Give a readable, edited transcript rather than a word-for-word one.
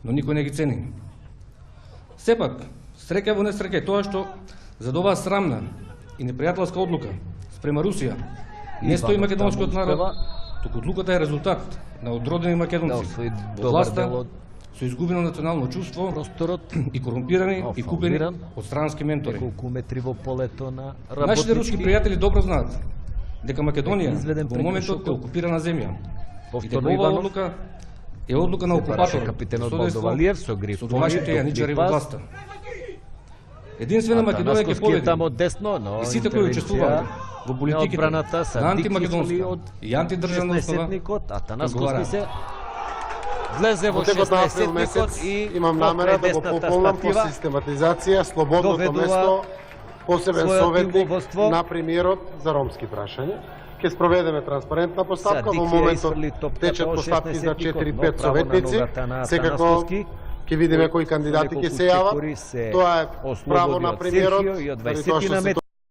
но никој не ги цени. Сепак, среќа во несреќа е тоа што за оваа срамна и непријателска одлука спрема Русија не стои македонскиот народ, туку одлуката е резултат на одродени македонци во власта со изгубено национално чувство и корумпирани и купени од странски ментори. Нашите руски пријатели добро знаат дека Македонија во моментот е окупирана земја и дека оваа одлука е одлука на окупаторот со домашните јаничари во власта. Единствена Македонија ќе победи и сите кои учествуваат во политиките на антимакедонска и антидржавна основа влезе во 16-никот и имам намера да го пополнам по систематизација слободното место посебен советник на премиерот за ромски прашања. Ќе спроведеме транспарентна поставка, во моментот течат поставки за 4-5 советници, секако ќе видиме кои кандидати ќе се јават. Тоа е право на премиерот, тоа што се